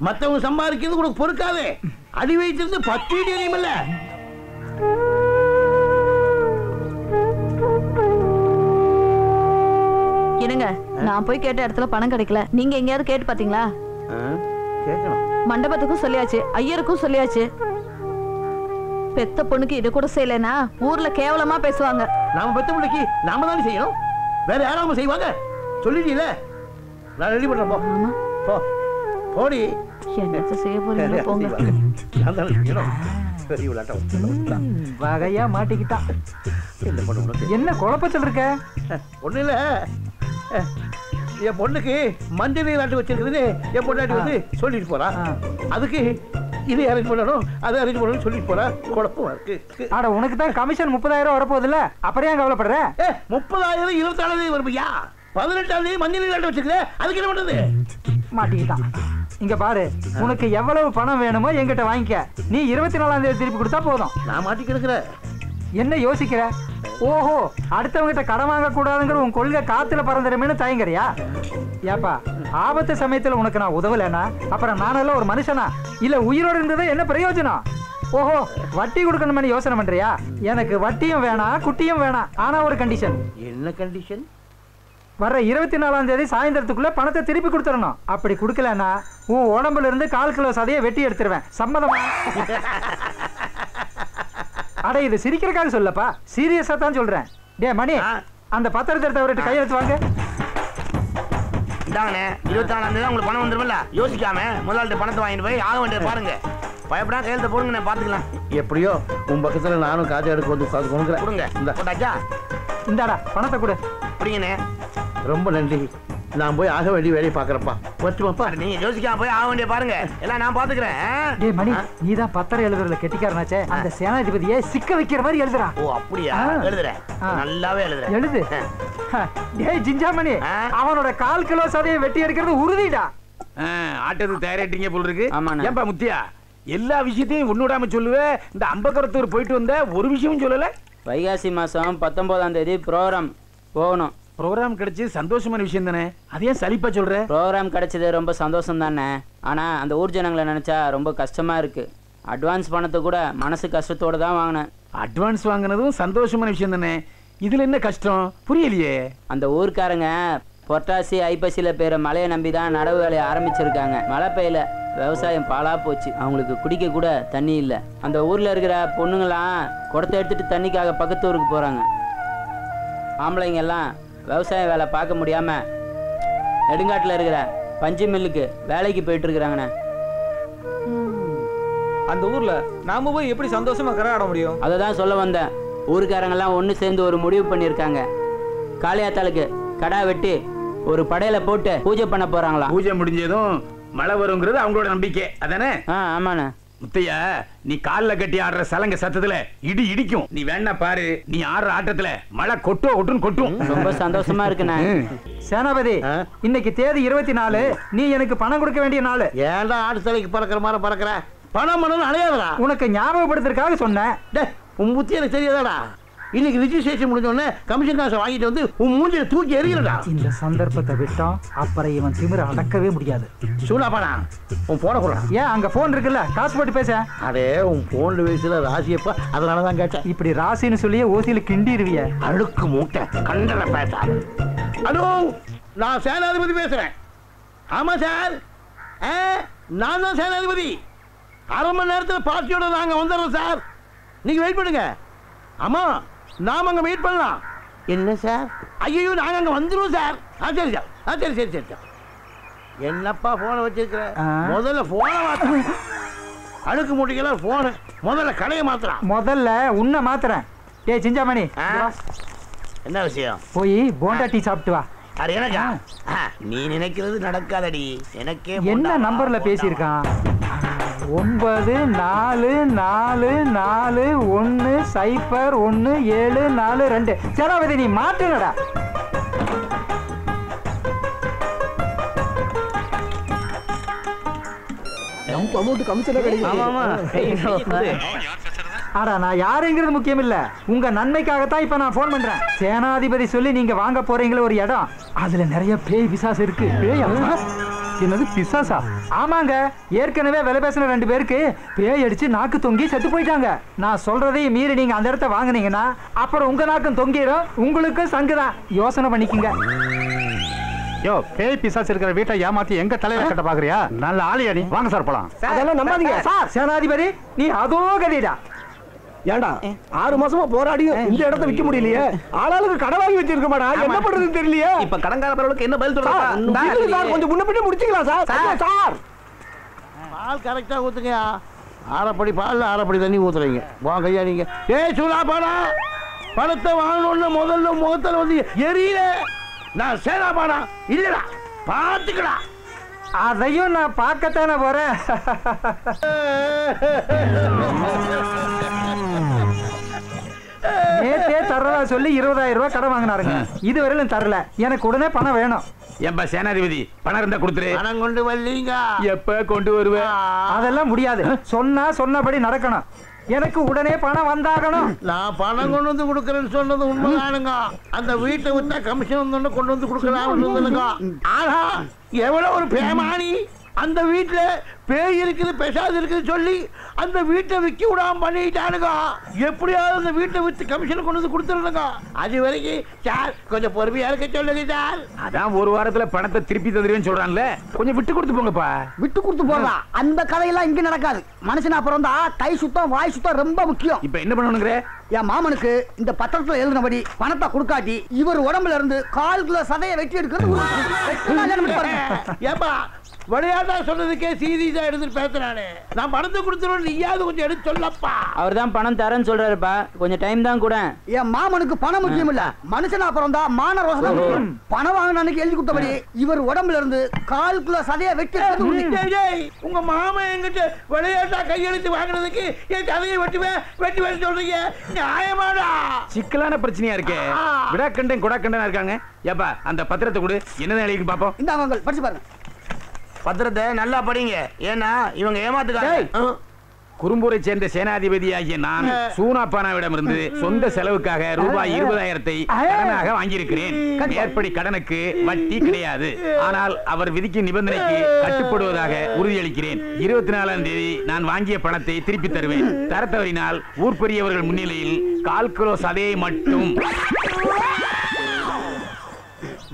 மத்தவங்க சம்பாதிக்கிறது உனக்கு பொறுக்காதே. அடி வைத்திருந்து 10 இடி எரியுமில்ல. என்னங்க, நான் போய் கேட்ட இடத்துல பணம் கிடைக்கல. நீங்க எங்கேயாவது கேட்டு பாத்தீங்களா? கேட்கணும். மண்டபத்துக்கும் சொல்லியாச்சு, ஐயருக்கும் சொல்லியாச்சு. பெத்த பொண்ணுக்கு இது கூட செய்யலனா ஊர்ல கேவலமா பேசுவாங்க. நாம பெத்த பிள்ளைக்கு நாம தானே செய்யணும், வேற யாராவது செய்வாங்க? சொல்லிட்டீல, நான் ரெடி பண்றேன். போ போடி. என்ன செய்ய போறீங்க? போங்க. நான் தானே செய்யணும். பெரிய விளையாட்ட வகையா மாட்டிக்கிட்டான். என்ன குழப்பத்தில் இருக்க? ஒண்ணு இல்ல, என் பொண்ணுக்கு மஞ்சள் நீராட்டு வச்சிருக்குதுன்னு என் பொண்டாட்டி வந்து சொல்லிட்டு போறா. அதுக்கு இது அரேஞ்ச் பண்ணணும், அதை அரேஞ்ச் பண்ணணும் சொல்லிட்டு போறா. குழப்பமா இருக்கு. ஆட உனக்கு தான் கமிஷன் 30,000 வரப்போகுது இல்ல, அப்புறம் ஏன் கவலைப்படுற? 30,000 24ஆம் தேதி வரும்பியா? 18ஆம் தேதி மஞ்சள் நீராட்டு வச்சிருக்க, அதுக்கு என்ன பண்றது? மாட்டிக்கிட்டான். இங்க பாரு, உனக்கு எவ்வளவு பணம் வேணுமோ என்கிட்ட வாங்கிக்க. நீ 24ஆம் தேதி திருப்பி கொடுத்தா போதும். நான் மாட்டி கிடக்குறேன். என்ன யோசிக்கிற? ஓஹோ, அடுத்தவங்கிட்ட கடன் வாங்க கூடாதுங்கிற உன் கொள்கை காத்துல பறந்துடுமேனு தயங்குறியா? ஏப்பா, ஆபத்து சமயத்துல உனக்கு நான் உதவலைன்னா அப்புறம் நானெல்லாம் ஒரு மனுஷனா? இல்ல உயிரோடு இருந்தது என்ன பிரயோஜனம்? ஓஹோ, வட்டி கொடுக்கணும்னு யோசனை பண்றியா? எனக்கு வட்டியும் வேணாம், குட்டியும் வேணாம். ஆனா ஒரு கண்டிஷன். என்ன கண்டிஷன்? வர்ற 24ஆம் தேதி சாயந்தரத்துக்குள்ள பணத்தை திருப்பி கொடுத்துடணும். அப்படி கொடுக்கலன்னா உன் உடம்புல இருந்து 1/4 கிலோ சதையை வெட்டி எடுத்துருவேன். சம்மதமா? அட, இது சிரிக்கிறக்காக சொல்லப்பா, சீரியஸா தான் சொல்றேன். டே மணி, அந்த பத்திரத்தை எடுத்து அவர்கிட்ட கையெழுத்து வாங்க. இந்தாங்கண்ணே, 24ஆம் தேதி உங்களுக்கு பணம் வந்துருமில்ல, யோசிக்காம முதலாளிட்ட பணத்தை வாங்கிட்டு போய் ஆக வேண்டியது பாருங்க. பயப்படா, கையெழுத்த போடுங்க, பாத்துக்கலாம். எப்படியோ உன் பக்கத்துல நானும் காஜா எடுக்க வந்து கொடுங்க. போட்டாச்சா? இந்தாடா பணத்தை கொடு. புரியுங்கண்ணே. ரொம்ப நன்றி. நான் போய் ஆக வேண்டிய வேலையை பாக்குறப்பா. வச்சுமாப்பா. நீங்க யோசிக்காம போய் ஆக வேண்டிய பாருங்க, எல்லாம் நான் பாத்துக்கிறேன். டே மணி, நீதான் பத்திரம் எழுதுறதுல கெட்டிக்காரனாச்சே. அந்த சேனாதிபதியை சிக்க வைக்கிற மாதிரி எழுதுறா. ஓ அப்படியா? எழுதுறேன், நல்லாவே எழுதுறேன். எழுது. டேய் ஜிஞ்சாமணி, அவனோட 1/4 கிலோ சதையை வெட்டி எடுக்கிறது உறுதிடா. ஆட்டது தயாரிட்டீங்க போல இருக்கு. ஏன்பா முத்தியா, எல்லா விஷயத்தையும் ஒண்ணுடாம சொல்லுவேன். இந்த அம்பக்கரத்தூர் போயிட்டு வந்த ஒரு விஷயமும் சொல்லல. வைகாசி மாசம் 19ஆம் தேதி ப்ரோக்ராம். போகணும். ப்ரோக்ராம் கிடைச்சி சந்தோஷமான விஷயம் தானே, அதே சலிப்பா சொல்ற? ப்ரோக்ராம் கிடைச்சது ரொம்ப சந்தோஷம் தானே, ஆனா அந்த ஊர் ஜனங்களை நினைச்சா ரொம்ப கஷ்டமா இருக்கு. அட்வான்ஸ் பணத்தை கூட மனசு கஷ்டத்தோட தான் வாங்கினேன். அட்வான்ஸ் வாங்கினதும் சந்தோஷமான விஷயம் தானே, இதுல என்ன கஷ்டம் புரியலையே? அந்த ஊர்க்காரங்க பொட்டாசி ஐப்பசியில பேர மழையை நம்பி தான் நடவு வேலையை ஆரம்பிச்சிருக்காங்க. மழை பெய்யல, விவசாயம் பாலா போச்சு. அவங்களுக்கு குடிக்க கூட தண்ணி இல்லை. அந்த ஊர்ல இருக்கிற பொண்ணுங்களாம் குடத்தை எடுத்துட்டு தண்ணிக்காக பக்கத்து ஊருக்கு போறாங்க. ஆம்பளைங்க எல்லாம் விவசாய வேலை பார்க்க முடியாம நெடுங்காட்டில் இருக்கிற பஞ்சு மில்லுக்கு வேலைக்கு போயிட்டு இருக்கிறாங்கண்ணே. அந்த ஊர்ல நாம போய் எப்படி சந்தோஷமா கரகாட முடியும்? அதை தான் சொல்ல வந்தேன். ஊருக்காரங்கெல்லாம் ஒன்று சேர்ந்து ஒரு முடிவு பண்ணியிருக்காங்க. காளியாத்தாளுக்கு கடா வெட்டி ஒரு படையில போட்டு பூஜை பண்ண போறாங்களா. பூஜை முடிஞ்சதும் மழை வருங்கிறது அவங்களோட நம்பிக்கை அதானே? ஆமாண்ணே. முத்தையா, நீ காலில் கட்டி ஆடுற சலங்க சத்தத்துல இடி இடிக்கும். நீ வேணா பாரு, நீ ஆடுற ஆட்டத்துல மழை கொட்டும் கொட்டும். ரொம்ப சந்தோஷமா இருக்குண்ணே. சேனாபதி, இன்னைக்கு தேதி 24. நீ எனக்கு பணம் கொடுக்க வேண்டிய நாள். ஏன்டா ஆடு தலைக்கு பறக்கிற மாதிரி பறக்கிற? பணம் அலையாதடா. உனக்கு ஞாபகப்படுத்துறதுக்காக சொன்னேன். உன் புத்தி எனக்கு தெரியாதாடா? இன்னைக்கு ரிஜிஸ்ட்ரேஷன் முடிஞ்சோடனே கமிஷன் காசை வாங்கிட்டு வந்து உன் மூஞ்சில தூக்கி எறியலடா. இந்த சந்தர்ப்பத்தை விட்டோம், அப்புறம் இவன் திமிர அடக்கவே முடியாது. சூடாப்பாடா, உன் போன கூட ஏன் அங்க போன் இருக்குல்ல, காசு போட்டு பேச. அதே உன் போன்ல வயசுல ராசியப்பா, அதனாலதான் கேட்டேன். இப்படி ராசின்னு சொல்லியே ஓசியில கிண்டிருவிய. அழுக்கு மூட்டை கண்டன பேச. ஹலோ, நான் சேனாதிபதி பேசுறேன். ஆமா சார், நான் தான் சேனாதிபதி. அரை மணி நேரத்தில் பார்ட்டியோட நாங்க வந்துடுறோம் சார், நீங்க வெயிட் பண்ணுங்க. ஆமா, நாம அங்க வெயிட் பண்ணலாம். என்ன சார்? ஐயோ, நாங்க அங்க வந்துருவோம் சார். சரி சார், சரி சரி சரி சார். என்னப்பா போனை வச்சிருக்கிற? முதல்ல போனை மாத்த. அழுக்கு மூட்டைக்கெல்லாம் போன முதல்ல கடையை மாத்துறான். முதல்ல உன்னை மாத்துறேன். ஏய் சிஞ்சாமணி, என்ன விஷயம்? போய் போண்டா டீ சாப்பிட்டு வா. அது எனக்கா? நீ நினைக்கிறது நடக்காதடி. எனக்கே என்ன நம்பர்ல பேசியிருக்கான்? 9441010742. சேனாபதி, நீ மாட்டுங்கடா. நான் யாருங்கிறது முக்கியம் இல்ல, உங்க நன்மைக்காகத்தான் இப்ப நான் போன் பண்றேன். சேனாதிபதி சொல்லி நீங்க வாங்க போறீங்களே ஒரு இடம், அதுல நிறைய பேய் பிசாசு இருக்கு. என்னது பிசாசா? ஆமாங்க, ஏற்கனவே விலை பேசின 2 பேருக்கு பேய் அடிச்சு நாக்கு தொங்கி செத்து போயிட்டாங்க. நான் சொல்றதையும் மீறி நீங்க அந்த இடத்த வாங்கினீங்கன்னா அப்புறம் உங்க நாக்கும் தொங்கிடும், உங்களுக்கு சங்குதான். யோசனை பண்ணிக்கங்க. யோ, பேய் பிசாசு இருக்கிற வீட்டை ஏமாத்தி எங்க தலையில கட்ட பாக்குறியா? நல்ல ஆளியா நீ. வாங்க சார் போலாம். அதெல்லாம் நம்பாதீங்க சார். சேனாதிபதி, நீ அதோ கதிடா. ஏண்டா 6 மாசமா போராடியும் இந்த இடத்தை விற்க முடியலையே? ஆளாளுக்கு கடை வாங்கி வச்சிருக்க மாடா, என்ன பண்றதுன்னு தெரியலையே. இப்ப கடன்காரர்களுக்கு என்ன பதில் சொல்றா? சார் கொஞ்சம் முன்ன பின்ன முடிச்சுக்கலாம் சார். சார் பால் கரெக்டா ஊத்துங்க. அரைப்படி பால் அரைப்படி தண்ணி ஊத்துறீங்க. வாங்க ஐயா நீங்க. ஏய் சூடா பாடா, பணத்தை வாங்கணும்னு முதல்ல முகத்தில் வந்து எரியல. நான் சேனா பாடா இல்லடா, பார்த்துக்கடா. அதையும் நான் பார்க்கத்தானே போறேன். நேத்தே தர்றதா சொல்லி 20,000 ரூபாய் கடன் வாங்கினாருங்க, இதுவரையிலும் தரல. எனக்கு உடனே பணம் வேணும். ஏன்பா சேனாதிபதி, பணம் இருந்தா கொடுத்துரு. பணம் கொண்டு வரலீங்க. எப்ப கொண்டு வருவேன்? அதெல்லாம் முடியாது. சொன்னபடி நடக்கணும். எனக்கு உடனே பணம் வந்தாகணும். நான் பணம் கொண்டு வந்து கொடுக்கறேன்னு சொன்னது உண்மைதானுங்க. அந்த வீட்டை விட்டா கமிஷன் வந்து கொண்டு வந்து கொடுக்கலாம்னு. ஆனா எவ்வளவு ஒரு பேமானி. அந்த வீட்டுல பேய் இருக்குது பெசாது இருக்குது சொல்லி அந்த வீட்டை விற்க விடாம பண்ணிட்டானுங்க. எப்படியாவது அந்த வீட்டை வித்து கமிஷன் கொண்டு வந்து கொடுத்துருங்க. அது வரைக்கும் சார் கொஞ்சம் பொறுமையா இருக்க சொல்லுங்க சார். அதான் ஒரு வாரத்துல பணத்தை திருப்பி தந்துருவேன்னு சொல்றான்ல, கொஞ்சம் விட்டு கொடுத்து போங்கப்பா. விட்டு கொடுத்து போகலாம். அந்த கதையெல்லாம் இங்க நடக்காது. மனுஷனா அப்புறம் தான் கை சுத்தம் வாய் சுத்தம் ரொம்ப முக்கியம். இப்ப என்ன பண்ணணுங்கிற? என் மாமனுக்கு இந்த பத்திரத்துல எழுதினபடி பணத்தை கொடுக்காட்டி இவர் உடம்புல இருந்து 1/4 கிலோ சதையை வெட்டி எடுக்கிறது. ஏப்பா விளையாட்டா சொன்னதுக்கே சீரியஸா எடுத்துட்டு பேசுறானே. நான் பணத்தை கொடுத்துருவோம், நீயாவது கொஞ்சம் எடுத்து சொல்லப்பா. அவர் தான் பணம் தரேன்னு சொல்றாருப்பா, கொஞ்சம் டைம் தான் கூட. என் மாமனுக்கு பணம் முக்கியம் இல்ல, மனுஷனா அப்புறம் தான் மான ரோசம். பணம் வாங்கினானுக்கு எழுதி கொடுத்தபடி இவர் உடம்புல இருந்து 1/4 கிலோ சதையை வெட்டி. உங்க மாமன் எங்கிட்ட விளையாட்டா கையெழுத்து வாங்கினதுக்கு என் சதையை வெட்டி சொல்றீங்க, நியாயமாடா? சிக்கலான பிரச்சனையா இருக்கே. விடாக்கண்டன் குடாக்கண்டனா இருக்காங்க. ஏப்பா அந்த பத்திரத்தை கொடு, என்னதான் எழுதி பாப்போம். இந்த அவங்க படிச்சு பாருங்க. பத்திரத்தை நல்லா படிங்க, ஏன்னா இவங்க ஏமாத்துக்காங்க. குறும்பூரை சேர்ந்த சேனாதிபதியாகிய நான் சூனாப்பானாவிடமிருந்து சொந்த செலவுக்காக ரூபாய் 20,000 கடனாக வாங்கியிருக்கிறேன். மேற்படி கடனுக்கு வட்டி கிடையாது. ஆனால் அவர் விதிக்கும் நிபந்தனைக்கு கட்டுப்படுவதாக உறுதியளிக்கிறேன். 24ஆம் தேதி நான் வாங்கிய பணத்தை திருப்பி தருவேன். தரத்தவரினால் ஊர் பெரியவர்கள் முன்னிலையில் 1/4 கிலோ சதையை மட்டும்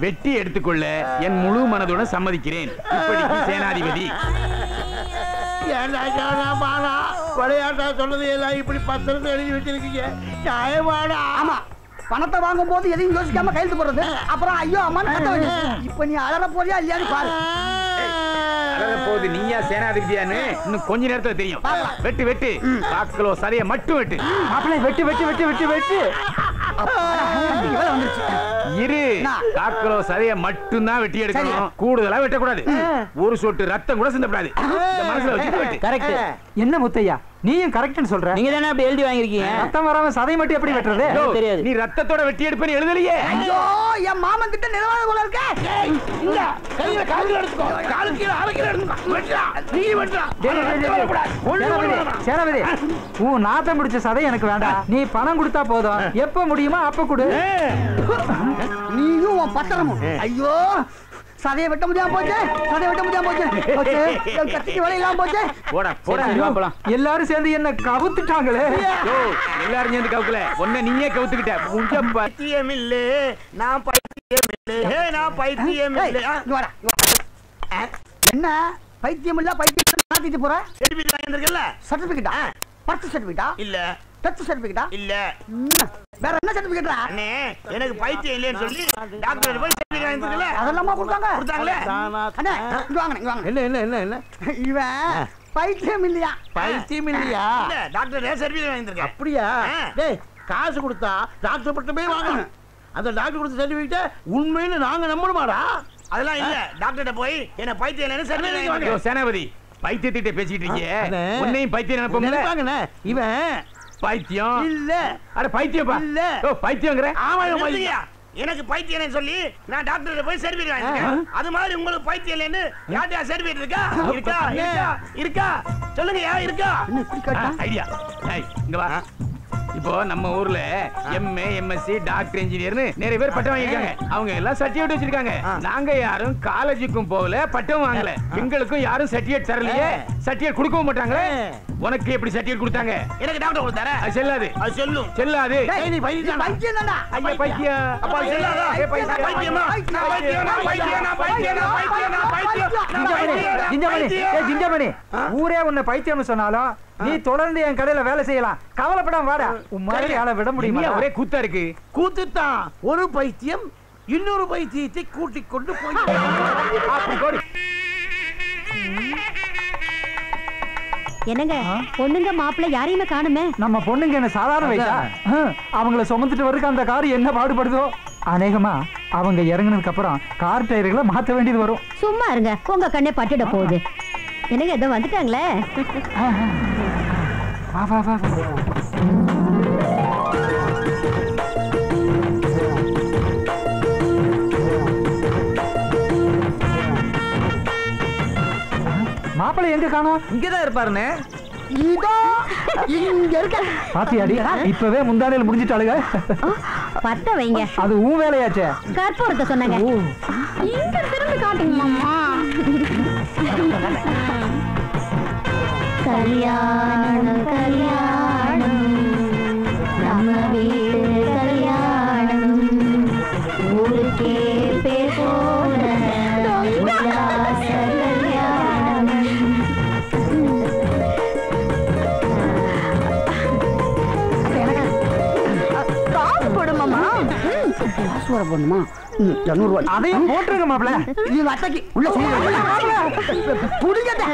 வெட்டி எடுத்துக்கொள்ள என் முழு மனதுடன் சம்மதிக்கிறேன். இப்படிக்கு சேனாதிபதி. விளையாட்டா சொன்னது எல்லாம் இப்படி பத்திரத்தை எழுதி வச்சிருக்கீங்க. நியாயமாடா? ஆமா, பணத்தை வாங்கும் போது எதையும் யோசிக்காம கையெழுத்து போடுறது, அப்புறம் ஐயோ அம்மா இப்ப நீ அலற போறியா இல்லையான்னு பாரு. போது நீயா சேனாதிபதியான்னு இன்னும் கொஞ்ச நேரத்துல தெரியும். வெட்டு வெட்டு 1/4 கிலோ சதையை மட்டும் வெட்டு. வெட்டு வெட்டு வெட்டு வெட்டு வெட்டு இரு. 1/4 கிலோ சதையை மட்டும் தான் வெட்டி எடுக்கணும். கூடுதலா வெட்டக்கூடாது. ஒரு சொட்டு ரத்தம் கூட சிந்தப்படாது. மனசுல வச்சு கரெக்ட். என்ன முத்தையா நீயும் கரெக்ட்னு சொல்ற? நீங்க தானே அப்படி எழுதி வாங்கிருக்கீங்க. ரத்தம் வராம சதை மட்டும் எப்படி வெட்டுறது? தெரியாது. நீ ரத்தத்தோட வெட்டி எடுப்பேன்னு எழுதலையே. ஐயோ என் மாமன் கிட்ட நிலவாத போல இருக்க. இந்த கையில காலுக்கு எடுத்துக்கோ. காலுக்கு கீழ அரைக்கிற எடுத்துக்கோ. வெட்டா. நீ வெட்டா. சேனாபதி உன் நாத்தம் பிடிச்ச சதை எனக்கு வேண்டாம். நீ பணம் கொடுத்தா போதும். எப்ப முடியுமோ அப்ப கொடு. நீயும் உன் பத்திரமும். ஐயோ சதையை வெட்ட முடியாம போச்சு. சதையை வெட்ட முடியாம போச்சு. கத்திக்கு வலையெல்லாம் போச்சு. போடா போடா. எல்லாரும் சேர்ந்து என்ன கவுத்துட்டாங்களே. எல்லாரும் சேர்ந்து கவுக்கல, ஒன்ன நீயே கவுத்துக்கிட்ட. உங்க பைத்தியம் இல்ல, நான் பைத்தியம் இல்ல. நான் பைத்தியம் இல்ல. என்ன பைத்தியம் இல்ல பைத்தியம் மாத்திட்டு போற? சர்டிபிகேட் வாங்கி வந்திருக்கல? சர்டிபிகேட்டா? பர்த் சர்டிபிகேட்டா? இல்ல. டெத் சர்டிபிகேட்டா? இல்ல. வேற என்ன சர்டிபிகேட்டா? அண்ணே எனக்கு பைத்தியம் இல்லன்னு சொல்லி டாக்டர் போய் சர்டிபிகேட் வாங்கி வந்திருக்கல? அதெல்லாம் கொடுத்தாங்களே. அண்ணே இங்க வாங்க. என்ன என்ன என்ன என்ன இவன் பைத்தியம் இல்லையா? பைத்தியம் இல்லையா? இல்ல டாக்டர் சர்டிபிகேட் வாங்கி வந்திருக்கேன். அப்படியா? டேய் காசு கொடுத்தா டாக்டர் பட்டமே வாங்கணும். அந்த டாக்டர் கொடுத்த சர்டிபிகேட் உண்மைன்னு நாங்க நம்பணுமாடா? அதெல்லாம் இல்ல. டாக்டர்ட்ட போய் என்ன பைத்தியம் இல்லன்னு சர்டிபிகேட் வாங்கி வந்திருக்கேன். சேனாபதி பைத்தியத்திட்ட பேசிட்டு இருக்கீங்க. உன்னையும் பைத்தியம் நினைப்போம்ல. இவன் பைத்தியம் இல்ல. அட பைத்தியப்பா. இல்ல. ஓ பைத்தியங்கற. ஆமா பைத்தியம். எனக்கு பைத்தியம்னு சொல்லி நான் டாக்டர்ட்ட போய் சர்டிபிகேட் வாங்கிட்டேன். அது மாதிரி உங்களுக்கு பைத்தியம் இல்லன்னு யார்ட்ட சர்டிபிகேட் இருக்கா? இருக்கா சொல்லுங்க. இருக்கா? ஐடியா. இங்க வா. இப்போ நம்ம ஊர்ல எம்ஏ எம்எஸ்சி டாக்டர் இன்ஜினியர்னு நிறைய பேர் பட்டம் வாங்கிருக்காங்க. அவங்க எல்லாம் சர்டிபிகேட் வச்சிருக்காங்க. நாங்க யாரும் காலேஜுக்கும் போகல, பட்டம் வாங்கல. எங்களுக்கும் யாரும் சர்டிபிகேட் தரலையே. சர்டிபிகேட் கொடுக்கவும் மாட்டாங்களே. உனக்கு எப்படி சர்டிபிகேட் கொடுத்தாங்க? எனக்கு டாக்டர் கொடுத்தாரே. அது செல்லாது. அது சொல்லும். செல்லாது. நீ பைத்தியம் தான்டா. ஐயா பைத்தியம். அப்ப செல்லாதா? பைத்தியமா? ஜிஞ்சமணி ஊரே உன்னை பைத்தியம்னு சொன்னாலும் நீ தொடர்ந்து என் கடையில வேலை செய்யலாம். கவலைப்படாம வாடா. உன் மாதிரி ஆளை விட முடியுமா? ஒரே கூத்தா இருக்கு. கூத்துத்தான். ஒரு பைத்தியம் இன்னொரு பைத்தியத்தை கூட்டிக் கொண்டு போய் என்னங்க பொண்ணுங்க மாப்பிள்ள யாரையுமே காணுமே. நம்ம பொண்ணுங்க என்ன சாதாரண வயசா? அவங்கள சுமந்துட்டு வர்றதுக்கு அந்த கார் என்ன பாடுபடுதோ. அநேகமா அவங்க இறங்குனதுக்கு அப்புறம் கார் டயர்களை மாத்த வேண்டியது வரும். சும்மா இருங்க, உங்க கண்ணே பட்டுட போகுது. என்னங்க இதை வந்துட்டாங்களே. வா வா வா. மாப்பிள்ளை எங்க காணோம்? இங்கதான் இருப்பாருன்னு. இதோ இங்க இருக்க. பாத்தியாடி இப்பவே முந்தானையில முடிஞ்சிட்டாளுங்க. பத்த வைங்க. அது உன் வேலையாச்சே. கற்பூரத்தை சொன்னாங்க. இங்க திரும்பி காட்டுங்க மாமா. கல்யாணம் கல்யாணம் நம்ம வீட்டு கல்யாணம் ஊருக்கே பேர் போன உல்லாச கல்யாணம். காசு போடு மாமா. காசு வர போடணுமா? 200 ரூபாய். அதையும் போட்டுருங்க மாப்பிள்ள. இது அட்டைக்கு உள்ள புடிங்கட்ட.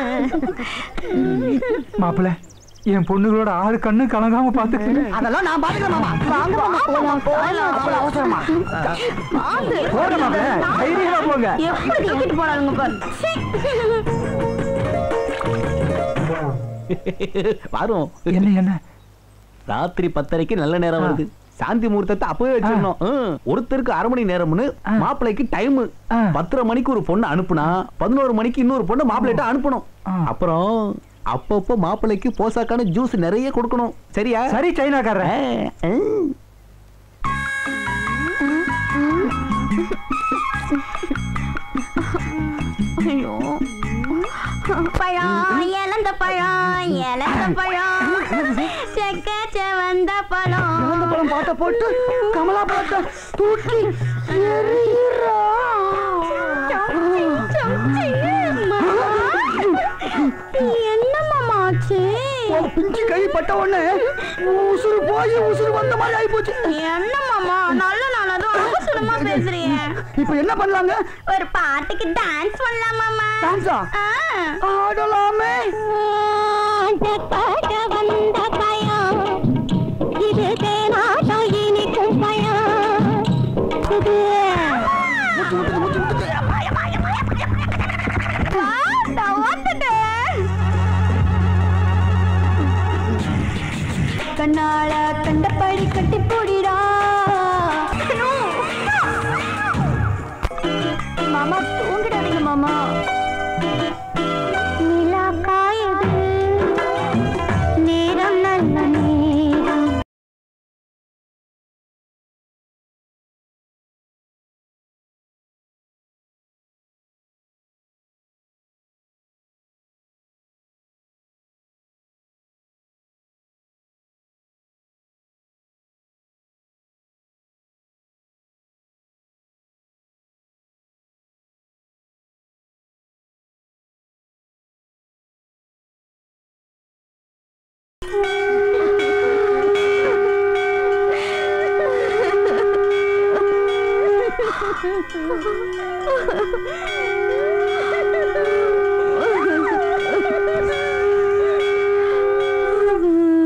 மாப்பிள்ள என் பொண்ணுகளோட 6 கண்ணு கலங்காம பாத்துக்கங்க. அதெல்லாம் நான் பாத்துக்கிறேன் மாமா. வாங்க மாமா போலாம் போலாம். அவ்வளவு அவசரமா? போங்க மாப்பிள்ள, தைரியமா போங்க. எப்படி தூக்கிட்டு போறாங்க பாரு. பாரும். என்ன என்ன ராத்திரி 10:30க்கு நல்ல நேரம் வருது. சாந்தி முகூர்த்தத்தை அப்பவே வச்சிடணும். ஒருத்தருக்கு 1/2 மணி நேரம்னு மாப்பிள்ளைக்கு டைம். 10:30 மணிக்கு ஒரு பொண்ணு அனுப்புனா 11 மணிக்கு இன்னொரு பொண்ணு மாப்பிள்ளைட்ட அனுப்பணும். அப்புறம் அப்பப்போ மாப்பிள்ளைக்கு போசாக்கான ஜூஸ் நிறைய கொடுக்கணும். சரியா? சரி சைனாக்காரர். ஐயோ பழம் இழந்த பழம் இழந்த பழம் செக்க செவந்த பழம் பாட்ட போட்டு கமலா பாட்ட தூக்கி என்னமாச்சு? பிஞ்சு கை பட்ட உடனே உசுறு போய் உசுறு வந்த மாதிரி ஆகி போச்சு. என்னமாமா நல்ல நாளதும் அவசரமா பேசுறீங்க. இப்ப என்ன பண்ணலாங்க? ஒரு பாட்டுக்கு டான்ஸ் பண்ணலாமாமா? டான்ஸா? ஆடலாமே. பாட வந்த பயம் இது தேனாட்டம் இனிக்கும் பயம் இது கண்ணால கண்டபடி கட்டி போடிடா மாமா. தூங்கிடாதீங்க மாமா. நிலா காயுது நேரம் நல்ல நேரம்.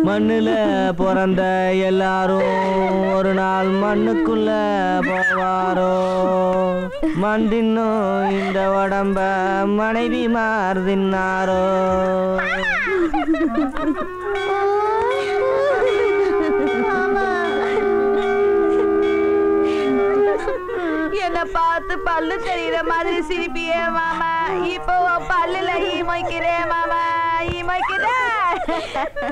மண்ணுல பிறந்த எல்லாரும் ஒரு நாள் மண்ணுக்குள்ள போவாரோ. மண்டின்னும் இந்த உடம்ப மனைவி மாறுதின்னாரோ. என்ன பார்த்து பல்லு தெரியுற மாதிரி சிரிப்பியே மாமா. இப்போ பல்லுல ஈமைக்கிறேன் மாமா, ஈமைக்கிறேன்.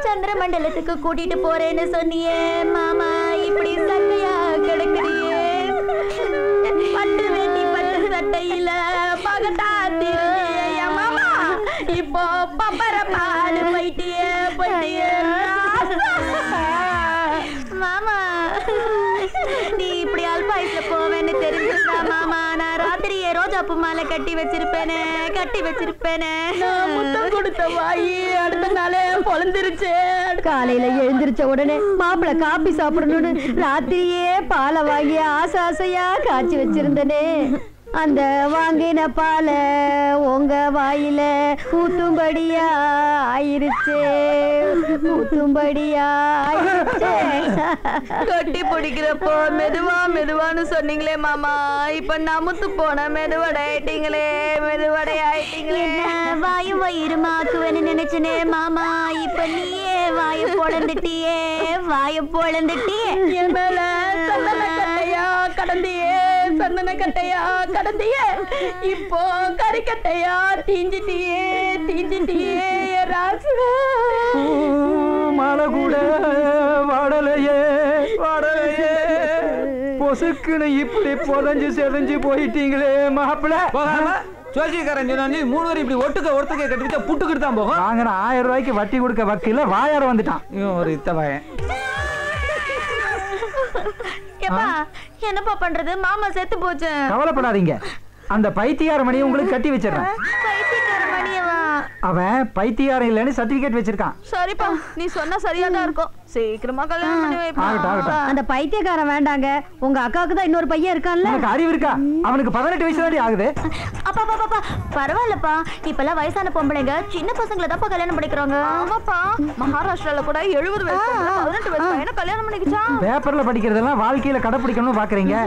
சந்திர மண்டலத்துக்கு கூட்டிட்டு போறேன்னு சொன்னியே மாமா, இப்படி சட்டையா கிடக்குறியே. பட்டு வேட்டி பட்டு சட்டையில பகட்டா திருந்திய மாமா, இப்போ பப்பர பாடு போயிட்டியே போயிட்டியே மாமா. நீ இப்படி அல்பாயுஸ்ல போவேன்னு தெரிஞ்சிருந்தா மாமா, நான் ராத்திரியே ரோஜாப்பூ மாலை கட்டி வச்சிருப்பேனே, கட்டி வச்சிருப்பேனே. முத்தம் கொடுத்த வாயி அடுத்த நாளே பொழந்துருச்சு. காலையில எழுந்திருச்ச உடனே மாப்பிள காப்பி சாப்பிடணும்னு ராத்திரியே பாலை வாங்கி ஆசை ஆசையா காய்ச்சி வச்சிருந்தனே. அந்த வாங்கின பால உங்க வாயில ஊத்தும்படியா ஆயிருச்சே, ஊத்தும்படியா ஆயிருச்சே. கட்டி பிடிக்கிறப்போ மெதுவா மெதுவான்னு சொன்னீங்களே மாமா, இப்ப நமுத்து போன மெதுவடை ஆயிட்டீங்களே, மெதுவடை ஆயிட்டீங்களே. வாயு வயிறுமாக்குவேன்னு நினைச்சனே மாமா, இப்ப நீயே வாய பொழந்துட்டியே, வாய பொழந்துட்டியே. என் மேல சந்தன கட்டையா கடந்தியே, சந்தன கட்டையா கடந்தியே. இப்போ கறிக்கட்டையா தீஞ்சிட்டியே, தீஞ்சிட்டியே ராசு. மழை கூட வாடலையே, வாடலையே. பொசுக்குன்னு இப்படி புதஞ்சு செதஞ்சு போயிட்டீங்களே மாப்பிள்ள. ஜோசியக்காரன் சொன்னா 3 பேர் இப்படி ஒருத்துக்க கட்டிட்டு புட்டுக்கிட்டு தான் போகும். வாங்கின 1000 ரூபாய்க்கு வட்டி கொடுக்க வக்கீல வாயார வந்துட்டான். இவன் ஒரு இத்தவாயன். என்னப்பா பண்றது, மாமா செத்து போச்சு. கவலைப்படாதீங்க, அந்த பைத்தியார மணியை உங்களுக்கு கட்டி வச்சிடறேன். பைத்தியக்கார மணியவா? அவன் பைத்தியாரம் இல்லைன்னு சர்டிபிகேட் வச்சிருக்கான். சரிப்பா, நீ சொன்னா சரியா தான் இருக்கும். சீக்கிரமா கல்யாணம் பண்ணி வைப்பா. அந்த பைத்தியக்காரன் வேண்டாங்க, உங்க அக்காவுக்கு தான் இன்னொரு பையன் இருக்கான்ல. உனக்கு அறிவு இருக்கா? அவனுக்கு 18 வயசு தாண்டி ஆகுது. அப்பா பாப்பா பரவாயில்லப்பா, இப்பெல்லாம் வயசான பொம்பளைங்க சின்ன பசங்களை தான் கல்யாணம் பண்ணிக்கிறாங்க. ஆமாப்பா, மகாராஷ்டிரால கூட 70 வயசு 18 வயசு பையனை கல்யாணம் பண்ணிக்கிச்சான். பேப்பர்ல படிக்கிறதெல்லாம் வாழ்க்கையில கடைப்பிடிக்கணும்னு பாக்குறீங்க.